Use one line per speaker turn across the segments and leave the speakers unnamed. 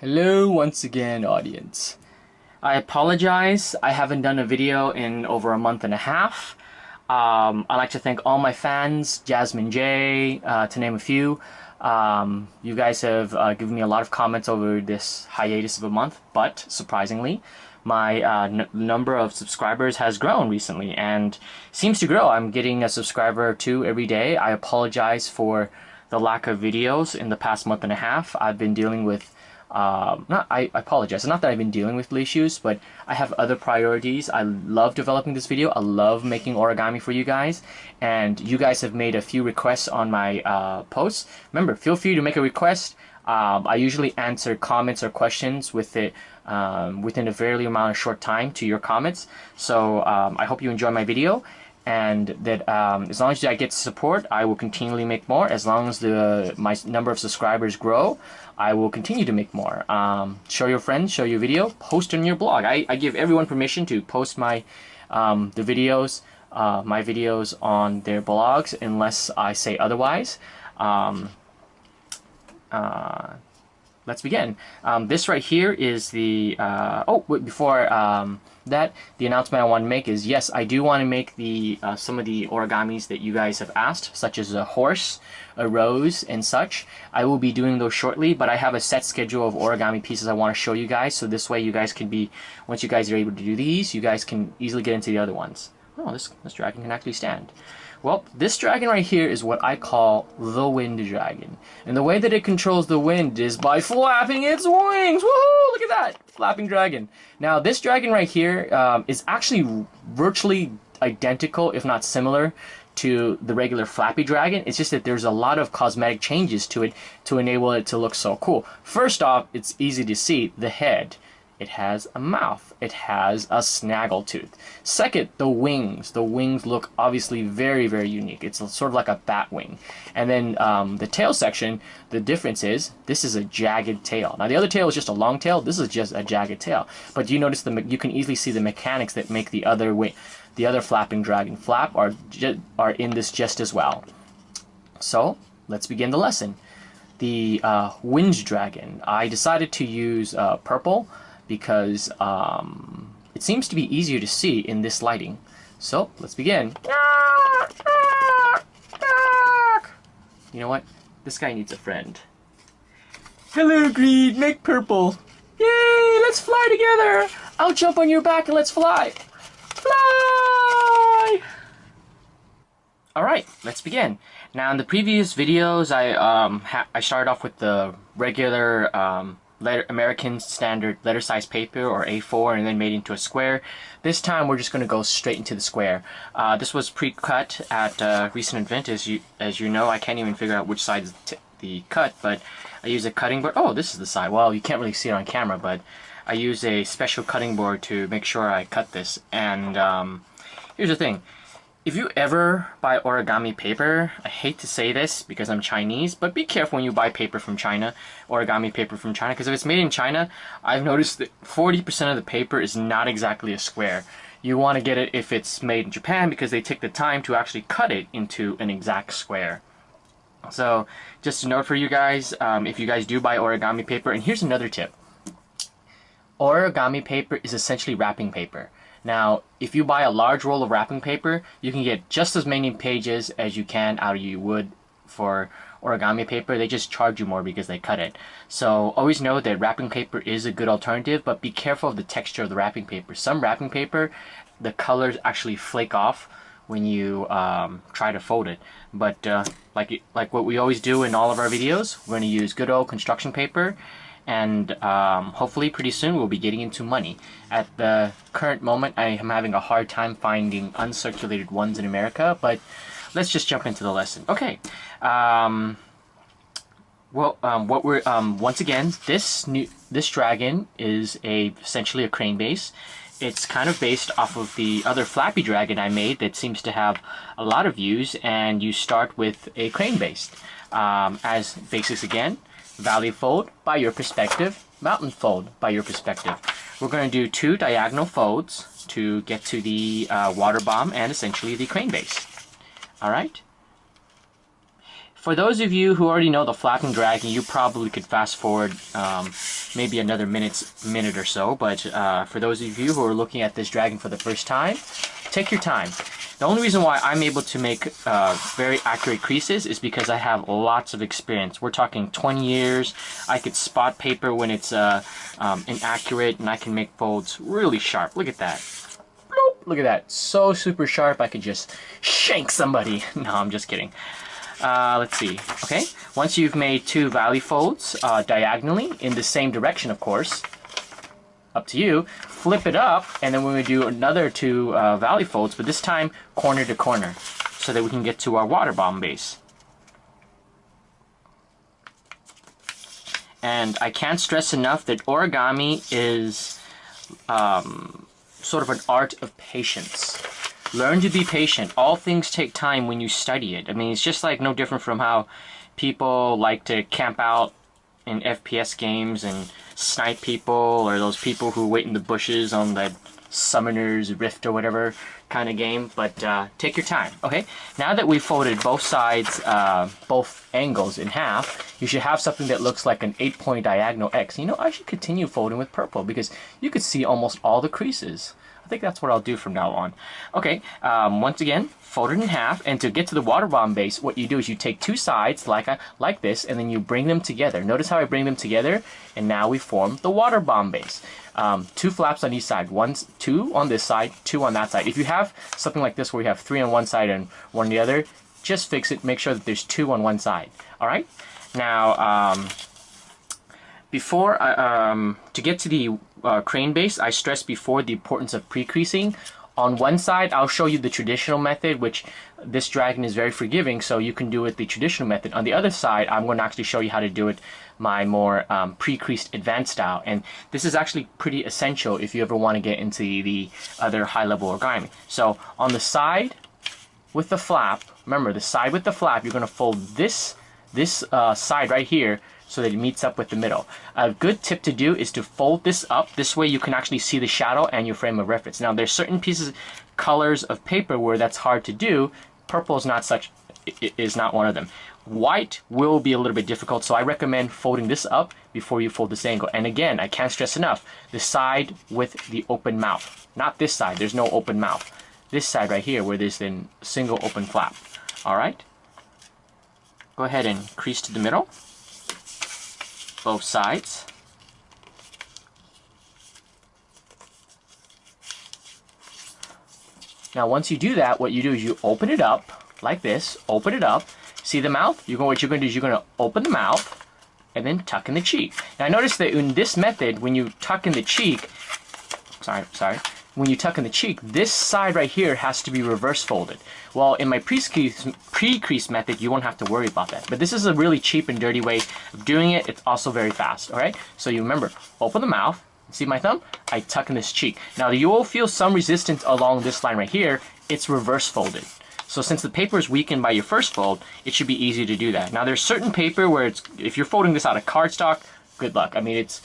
Hello once again, audience. I apologize, I haven't done a video in over a month and a half. I'd like to thank all my fans, Jasmine J, to name a few. You guys have given me a lot of comments over this hiatus of a month, but surprisingly, my number of subscribers has grown recently and seems to grow. I'm getting a subscriber or two every day. I apologize for the lack of videos in the past month and a half. I've been dealing with I apologize. Not that I've been dealing with issues, but I have other priorities. I love developing this video. I love making origami for you guys, and you guys have made a few requests on my posts. Remember, feel free to make a request. I usually answer comments or questions with it within a fairly amount of short time to your comments. So I hope you enjoy my video, and that as long as I get support, I will continually make more. As long as my number of subscribers grow, I will continue to make more. Show your friends, show your video, post on your blog. I give everyone permission to post my videos on their blogs unless I say otherwise. Let's begin. This right here is the before that, the announcement I want to make is, yes, I do want to make the some of the origamis that you guys have asked, such as a horse, a rose, and such. I will be doing those shortly, but I have a set schedule of origami pieces I want to show you guys, so this way you guys can be, once you guys are able to do these, you guys can easily get into the other ones. Oh, this dragon can actually stand. Well, this dragon right here is what I call the wind dragon. And the way that it controls the wind is by flapping its wings. Woohoo! Look at that! Flapping dragon. Now, this dragon right here is actually virtually identical, if not similar, to the regular Flappy dragon. It's just that there's a lot of cosmetic changes to it to enable it to look so cool. First off, it's easy to see the head. It has a mouth. It has a snaggle tooth. Second, the wings. The wings look obviously very, very unique. It's sort of like a bat wing. And then the tail section, the difference is this is a jagged tail. Now the other tail is just a long tail. This is just a jagged tail. But you notice you can easily see the mechanics that make the other flapping dragon flap are in this just as well. So let's begin the lesson. The wind dragon. I decided to use purple because it seems to be easier to see in this lighting. So let's begin. You know what? This guy needs a friend. Hello, Greed. Make purple. Yay! Let's fly together. I'll jump on your back and let's fly. Fly! Alright, let's begin. Now in the previous videos, I started off with the regular American standard letter size paper, or A4, and then made into a square. This time we're just going to go straight into the square. This was pre-cut at a recent event. As you know, I can't even figure out which side is the cut, but I use a cutting board. Oh, this is the side. Well, you can't really see it on camera, but I use a special cutting board to make sure I cut this. And here's the thing. If you ever buy origami paper, I hate to say this because I'm Chinese, but be careful when you buy paper from China, origami paper from China, because if it's made in China, I've noticed that 40% of the paper is not exactly a square. You want to get it if it's made in Japan because they take the time to actually cut it into an exact square. So, just a note for you guys, if you guys do buy origami paper, and here's another tip. Origami paper is essentially wrapping paper. Now, if you buy a large roll of wrapping paper, you can get just as many pages as you can out of you would for origami paper. They just charge you more because they cut it. So always know that wrapping paper is a good alternative, but be careful of the texture of the wrapping paper. Some wrapping paper, the colors actually flake off when you try to fold it. But like what we always do in all of our videos, we're going to use good old construction paper. And hopefully pretty soon we'll be getting into money. At the current moment, I am having a hard time finding uncirculated ones in America, but let's just jump into the lesson. Okay. Once again, this dragon is essentially a crane base. It's kind of based off of the other Flappy dragon I made that seems to have a lot of views, and you start with a crane base. As basics again. Valley fold by your perspective, mountain fold by your perspective. We're going to do 2 diagonal folds to get to the water bomb and essentially the crane base. Alright? For those of you who already know the flapping dragon, you probably could fast forward maybe another minute or so. But for those of you who are looking at this dragon for the first time, take your time. The only reason why I'm able to make very accurate creases is because I have lots of experience. We're talking 20 years. I could spot paper when it's inaccurate, and I can make folds really sharp. Look at that. Bloop. Look at that. So super sharp, I could just shank somebody. No, I'm just kidding. Let's see. Okay, once you've made 2 valley folds diagonally in the same direction, of course, up to you, flip it up, and then we're going to do another 2 valley folds, but this time corner to corner, so that we can get to our water bomb base. And I can't stress enough that origami is sort of an art of patience. Learn to be patient. All things take time when you study it. I mean, it's just like no different from how people like to camp out in FPS games and snipe people, or those people who wait in the bushes on that Summoner's Rift or whatever kind of game. But take your time, okay? Now that we've folded both sides, both angles in half, you should have something that looks like an 8-point diagonal X. You know, I should continue folding with purple because you could see almost all the creases. I think that's what I'll do from now on. Okay, once again, fold it in half, and to get to the water bomb base, what you do is you take 2 sides like this, and then you bring them together. Notice how I bring them together, and now we form the water bomb base. 2 flaps on each side, 2 on this side, 2 on that side. If you have something like this where you have 3 on one side and 1 on the other, just fix it. Make sure that there's 2 on one side. All right. Now, before to get to the crane base, I stressed before the importance of pre-creasing. On one side, I'll show you the traditional method, which this dragon is very forgiving, so you can do it the traditional method. On the other side, I'm going to actually show you how to do it my more pre-creased advanced style. And this is actually pretty essential if you ever want to get into the other high-level origami. So on the side with the flap, remember the side with the flap, you're going to fold this side right here so that it meets up with the middle. A good tip to do is to fold this up. This way you can actually see the shadow and your frame of reference. Now there's certain pieces, colors of paper where that's hard to do. Purple is not one of them. White will be a little bit difficult, so I recommend folding this up before you fold this angle. And again, I can't stress enough, the side with the open mouth. Not this side, there's no open mouth. This side right here where there's a single open flap. Alright? Go ahead and crease to the middle. Both sides. Now once you do that, what you do is you open it up like this, open it up. See the mouth? What you're going to do is you're going to open the mouth and then tuck in the cheek. Now notice that in this method, when you tuck in the cheek, when you tuck in the cheek, this side right here has to be reverse folded. Well, in my pre-crease method, you won't have to worry about that. But this is a really cheap and dirty way of doing it. It's also very fast, all right? So you remember, open the mouth. See my thumb? I tuck in this cheek. Now you will feel some resistance along this line right here. It's reverse folded. So since the paper is weakened by your first fold, it should be easy to do that. Now there's certain paper where if you're folding this out of cardstock, good luck. I mean, it's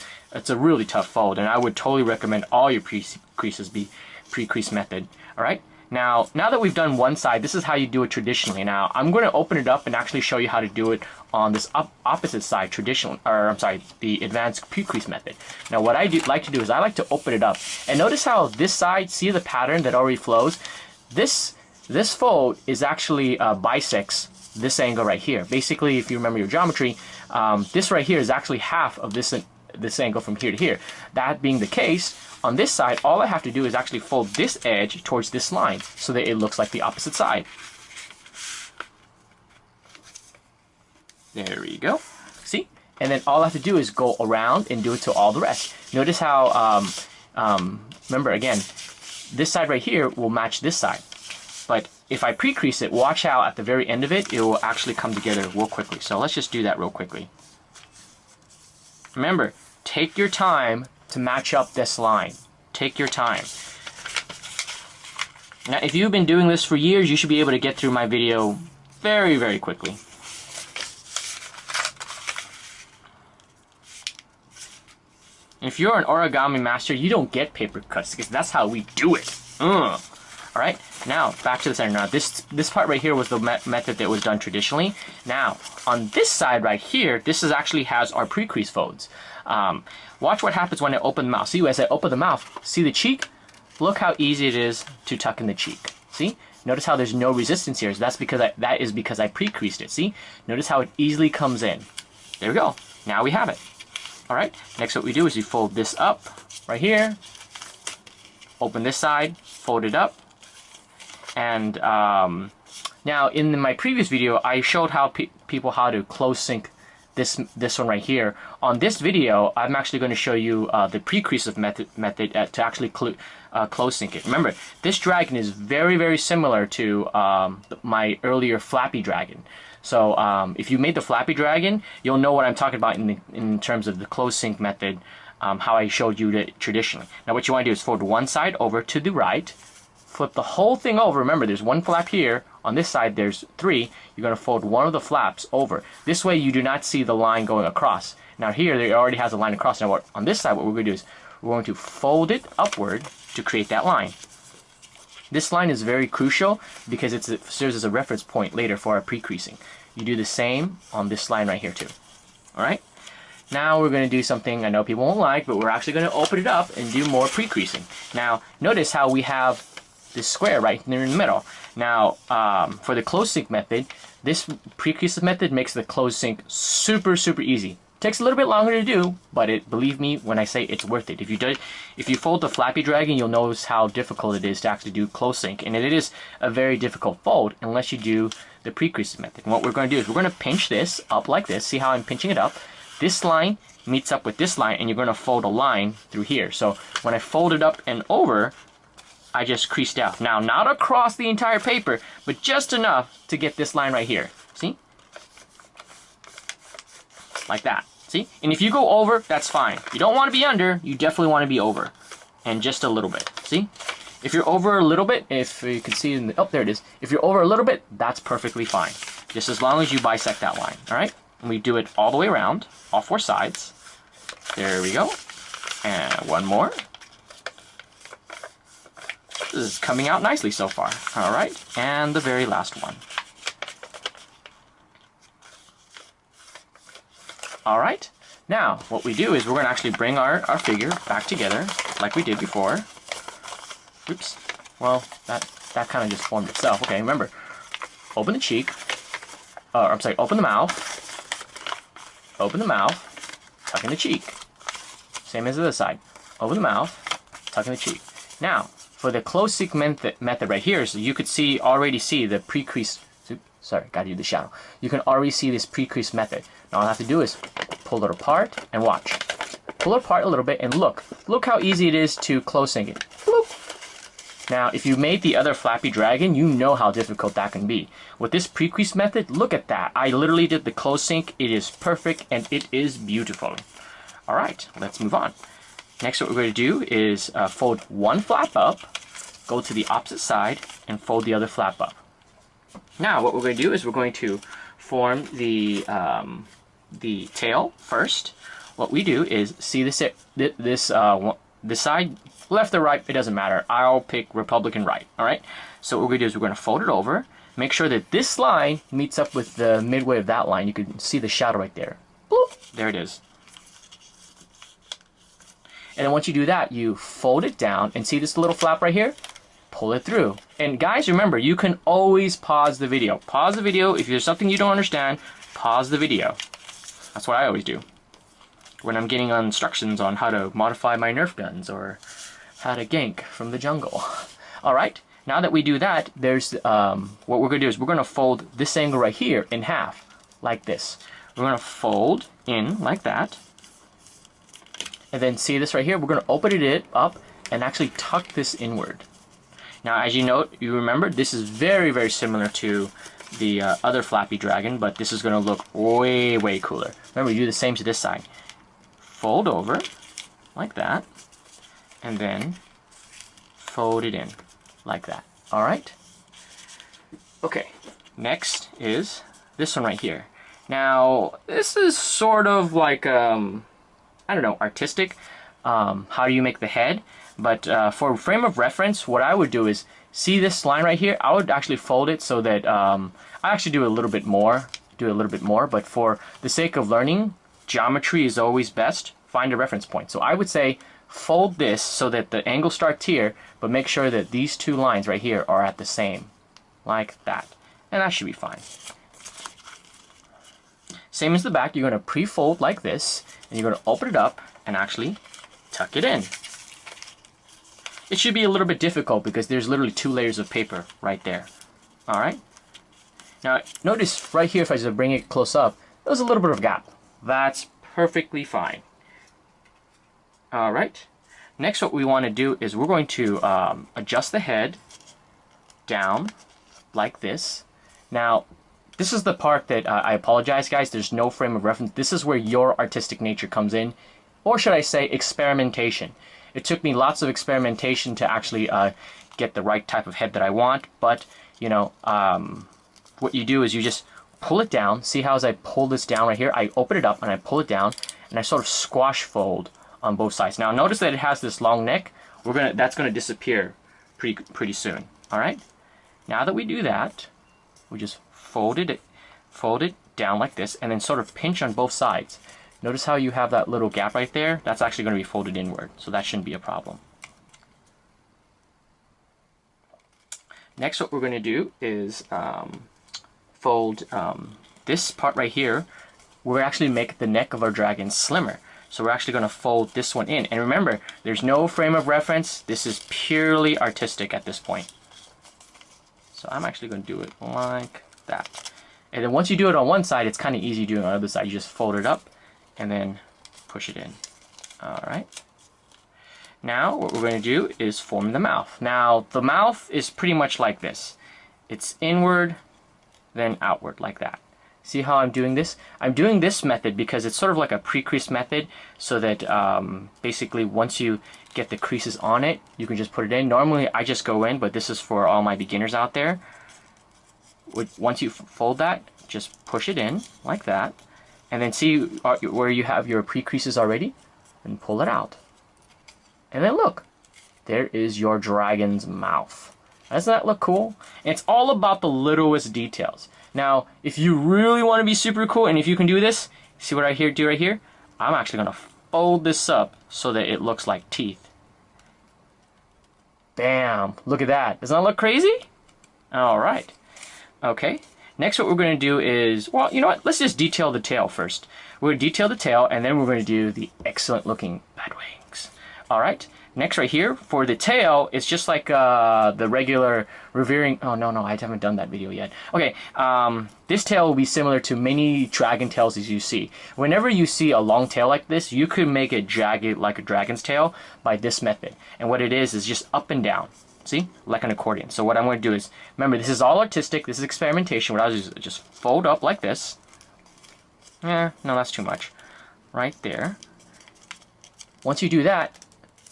a really tough fold, and I would totally recommend all your pre-creases be pre-crease method. All right. Now that we've done one side, this is how you do it traditionally. Now I'm going to open it up and actually show you how to do it on this opposite side, the advanced pre-crease method. Now what I like to do is I like to open it up, and notice how this side, see the pattern that already flows. This fold is actually bisects this angle right here. Basically, if you remember your geometry, this right here is actually half of this angle from here to here. That being the case, on this side, all I have to do is actually fold this edge towards this line so that it looks like the opposite side. There we go. See? And then all I have to do is go around and do it to all the rest. Notice how, remember again, this side right here will match this side. But if I pre-crease it, watch how at the very end of it, it will actually come together real quickly. So let's just do that real quickly. Remember, take your time to match up this line. Take your time. Now, if you've been doing this for years, you should be able to get through my video very, very quickly. If you're an origami master, you don't get paper cuts because that's how we do it. All right, now back to the center. Now this part right here was the method that was done traditionally. Now on this side right here, this actually has our pre-crease folds. Watch what happens when I open the mouth. See, as I open the mouth, see the cheek? Look how easy it is to tuck in the cheek. See? Notice how there's no resistance here. So that's because that is because I pre-creased it. See? Notice how it easily comes in. There we go. Now we have it. All right. Next, what we do is we fold this up right here. Open this side. Fold it up. And now in my previous video, I showed how people how to close sync this one right here. On this video, I'm actually going to show you the pre-crease method to actually close sync it. Remember, this dragon is very, very similar to my earlier Flappy dragon. So if you made the Flappy dragon, you'll know what I'm talking about in terms of the close sync method, how I showed you it traditionally. Now what you want to do is fold one side over to the right, flip the whole thing over. Remember, there's one flap here. On this side, there's 3. You're going to fold one of the flaps over. This way, you do not see the line going across. Now here, there already has a line across. Now on this side, what we're going to do is we're going to fold it upward to create that line. This line is very crucial because it serves as a reference point later for our pre-creasing. You do the same on this line right here too. All right. Now we're going to do something I know people won't like, but we're actually going to open it up and do more pre-creasing. Now notice how we have this square right there in the middle. Now, for the close sync method, this pre-crease method makes the close sync super, super easy. Takes a little bit longer to do, but believe me when I say it's worth it. If you fold the Flappy dragon, you'll notice how difficult it is to actually do close sync, and it is a very difficult fold unless you do the pre-crease method. And what we're going to do is we're going to pinch this up like this. See how I'm pinching it up? This line meets up with this line, and you're going to fold a line through here. So when I fold it up and over, I just creased out. Now, not across the entire paper, but just enough to get this line right here. See? Like that. See? And if you go over, that's fine. You don't want to be under, you definitely want to be over. And just a little bit. See? If you're over a little bit, if you can see in the, oh, there it is. If you're over a little bit, that's perfectly fine. Just as long as you bisect that line. Alright? And we do it all the way around, all 4 sides. There we go. And one more. This is coming out nicely so far. Alright, and the very last one. Alright, now what we do is we're going to actually bring our figure back together like we did before. Oops, well, that kind of just formed itself. Okay, remember, open the cheek, I'm sorry, open the mouth, tuck in the cheek. Same as the other side. Open the mouth, tuck in the cheek. Now, for the close sync method right here, so you could already see the pre-crease. Sorry, gotta do the shadow. You can already see this pre-crease method. Now all I have to do is pull it apart and watch. Pull it apart a little bit and look. Look how easy it is to close sync it. Bloop. Now, if you made the other Flappy Dragon, you know how difficult that can be. With this pre-crease method, look at that. I literally did the close sync. It is perfect and it is beautiful. All right, let's move on. Next, what we're going to do is fold one flap up, go to the opposite side, and fold the other flap up. Now, what we're going to do is we're going to form the tail first. What we do is see this side, left or right, it doesn't matter. I'll pick Republican right. All right. So what we're going to do is we're going to fold it over. Make sure that this line meets up with the midway of that line. You can see the shadow right there. Bloop, there it is. And then once you do that, you fold it down and see this little flap right here? Pull it through. And guys, remember, you can always pause the video. Pause the video. If there's something you don't understand, pause the video. That's what I always do when I'm getting instructions on how to modify my Nerf guns or how to gank from the jungle. All right, now that we do that, there's what we're going to do is we're going to fold this angle right here in half, like this. We're going to fold in like that. And then see this right here? We're going to open it up and actually tuck this inward. Now, as you remember, this is very, very similar to the other Flappy Dragon, but this is going to look way, way cooler. Remember, you do the same to this side. Fold over, like that, and then fold it in, like that. All right? Okay, next is this one right here. Now, this is sort of like, I don't know, artistic. How do you make the head? But for frame of reference, what I would do is, see this line right here? I would actually fold it so that, I actually do a little bit more, but for the sake of learning, geometry is always best. Find a reference point. So I would say, fold this so that the angle starts here, but make sure that these two lines right here are at the same, like that. And that should be fine. Same as the back, you're going to pre-fold like this, and you're going to open it up and actually tuck it in. It should be a little bit difficult because there's literally 2 layers of paper right there. Alright? Now, notice right here, if I just bring it close up, there's a little bit of gap. That's perfectly fine. Alright? Next, what we want to do is we're going to adjust the head down like this. Now, this is the part that I apologize, guys. There's no frame of reference. This is where your artistic nature comes in. Or should I say experimentation. It took me lots of experimentation to actually get the right type of head that I want. But, you know, what you do is you just pull it down. See how as I pull this down right here, I open it up and I pull it down. And I sort of squash fold on both sides. Now, notice that it has this long neck. That's going to disappear pretty soon. All right? Now that we do that, we just fold it down like this and then sort of pinch on both sides. Notice how you have that little gap right there? That's actually going to be folded inward, so that shouldn't be a problem. Next, what we're going to do is fold this part right here. We're actually make the neck of our dragon slimmer. So we're actually going to fold this one in. And remember, there's no frame of reference. This is purely artistic at this point. So I'm actually going to do it like that. And then once you do it on one side, it's kind of easy doing it on the other side. You just fold it up and then push it in. Alright. Now what we're going to do is form the mouth. Now the mouth is pretty much like this. It's inward, then outward like that. See how I'm doing this? I'm doing this method because it's sort of like a pre-crease method so that basically once you get the creases on it, you can just put it in. Normally I just go in, but this is for all my beginners out there. Once you fold that, just push it in like that. And then see where you have your pre-creases already, and pull it out. And then look, there is your dragon's mouth. Doesn't that look cool? And it's all about the littlest details. Now, if you really want to be super cool, and if you can do this, see what I do right here? I'm actually going to fold this up so that it looks like teeth. Bam! Look at that. Doesn't that look crazy? Alright. Okay. Next, what we're going to do is, well, you know what? Let's just detail the tail first. We're going to detail the tail, and then we're going to do the excellent looking bat wings. Alright. Next, right here, for the tail, it's just like the regular revering... Oh, no, I haven't done that video yet. Okay, this tail will be similar to many dragon tails as you see. Whenever you see a long tail like this, you could make it jagged like a dragon's tail by this method. And what it is just up and down. See? Like an accordion. So what I'm going to do is, remember, this is all artistic. This is experimentation. What I was just fold up like this. No, that's too much. Right there. Once you do that,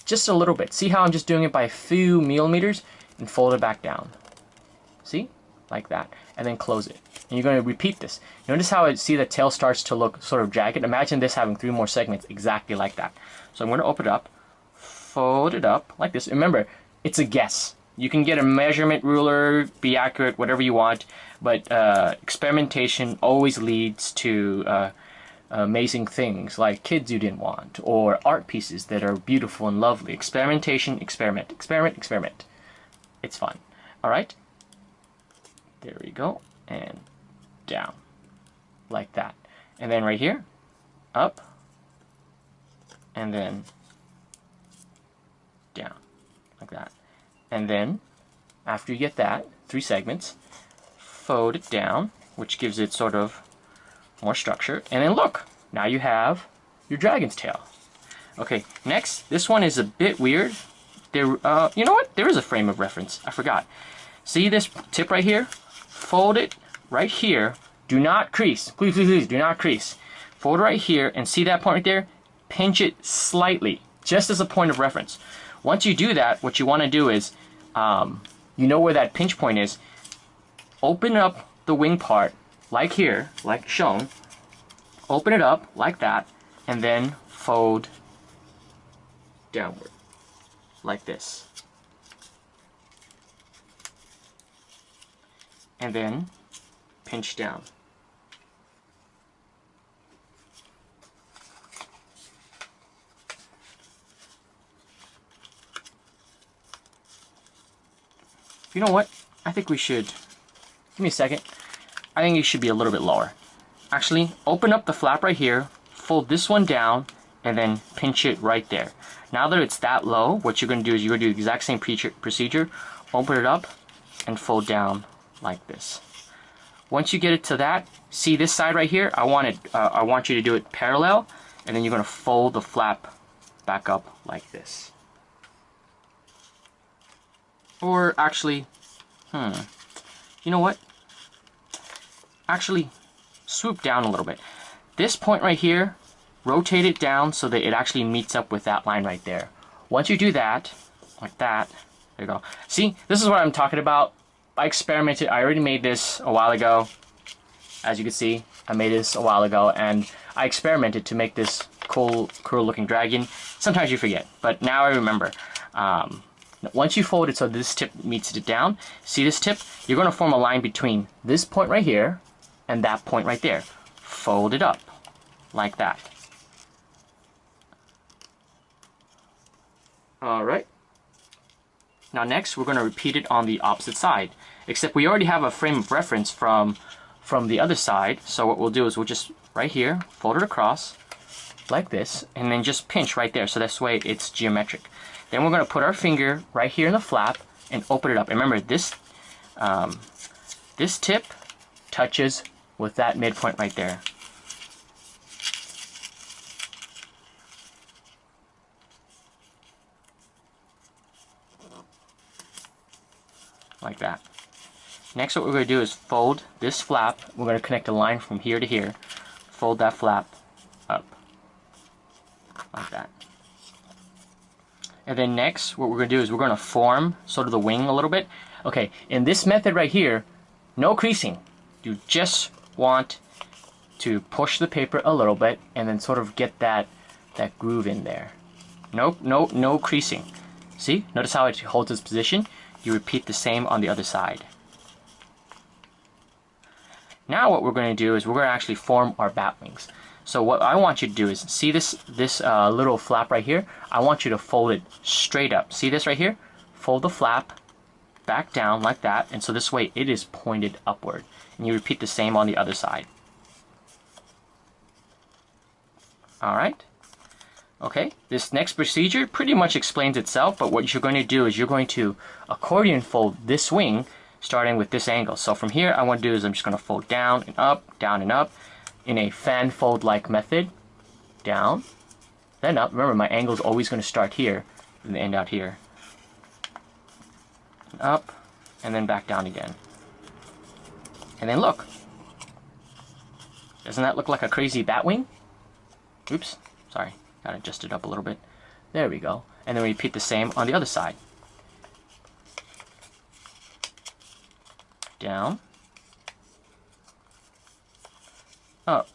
just a little bit. See how I'm just doing it by a few millimeters and fold it back down. See? Like that. And then close it. And you're going to repeat this. Notice how the tail starts to look sort of jagged. Imagine this having 3 more segments exactly like that. So I'm going to open it up, fold it up like this. Remember, it's a guess. You can get a measurement ruler, be accurate, whatever you want, but experimentation always leads to amazing things like kids you didn't want, or art pieces that are beautiful and lovely. Experimentation, experiment, experiment, experiment. It's fun. Alright? There we go. And down. Like that. And then right here, up, and then down. Like that. And then, after you get that, 3 segments, fold it down, which gives it sort of more structure. And then look, now you have your dragon's tail. Okay, next, this one is a bit weird. You know what? There is a frame of reference. I forgot. See this tip right here? Fold it right here. Do not crease. Please, please, please, do not crease. Fold it right here, and see that point right there? Pinch it slightly, just as a point of reference. Once you do that, what you want to do is, you know where that pinch point is. Open up the wing part, like here, like shown. Open it up, like that, and then fold downward. like this. And then pinch down. You know what? I think we should, give me a second. I think it should be a little bit lower. Actually, open up the flap right here, fold this one down, and then pinch it right there. Now that it's that low, what you're going to do is you're going to do the exact same procedure. Open it up and fold down like this. Once you get it to that, see this side right here? I want you to do it parallel, and then you're going to fold the flap back up like this. Or actually, you know what? Actually, swoop down a little bit. This point right here, rotate it down so that it actually meets up with that line right there. Once you do that, like that, there you go. See, this is what I'm talking about. I experimented. I already made this a while ago. As you can see, I made this a while ago, and I experimented to make this cool looking dragon. Sometimes you forget, but now I remember. Once you fold it so this tip meets it down, see this tip? You're going to form a line between this point right here and that point right there. Fold it up like that. Alright. Now next we're going to repeat it on the opposite side. Except we already have a frame of reference from the other side. So what we'll do is we'll just, right here, fold it across like this, and then just pinch right there. So this way it's geometric. Then we're going to put our finger right here in the flap and open it up. And remember, this tip touches with that midpoint right there. Like that. Next, what we're going to do is fold this flap. We're going to connect a line from here to here. Fold that flap up. Like that. And then next, what we're going to do is we're going to form sort of the wing a little bit. Okay, in this method right here, no creasing. You just want to push the paper a little bit and then sort of get that groove in there. No creasing. See? Notice how it holds its position? You repeat the same on the other side. Now what we're going to do is we're going to actually form our bat wings. So what I want you to do is, see this little flap right here? I want you to fold it straight up. See this right here? Fold the flap back down like that, and so this way it is pointed upward. And you repeat the same on the other side. Alright? Okay, this next procedure pretty much explains itself, but what you're going to do is you're going to accordion fold this wing starting with this angle. So from here, I want to do is I'm just going to fold down and up, in a fan fold like method. Down, then up. Remember, my angle is always going to start here and end out here. Up, and then back down again. And then look. Doesn't that look like a crazy bat wing? Oops, sorry. Gotta adjust it up a little bit. There we go. And then we repeat the same on the other side. Down. Up.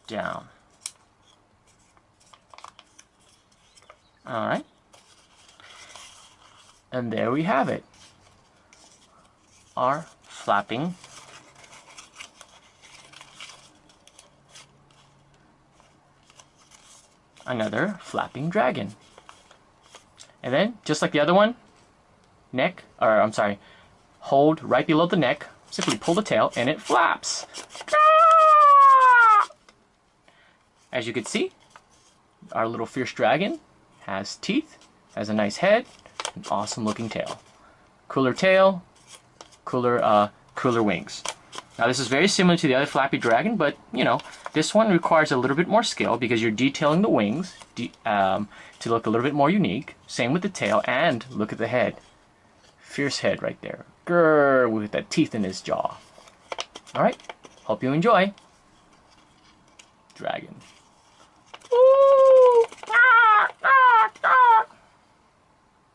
Down. Alright. And there we have it. Our flapping another flapping dragon. And then, just like the other one, hold right below the neck, simply pull the tail, and it flaps. As you can see, our little fierce dragon has teeth, has a nice head, an awesome looking tail. Cooler tail, cooler wings. Now this is very similar to the other Flappy Dragon, but you know, this one requires a little bit more skill because you're detailing the wings to look a little bit more unique. Same with the tail, and look at the head. Fierce head right there. Grrr, with that teeth in his jaw. Alright, hope you enjoy. Dragon. Ooh.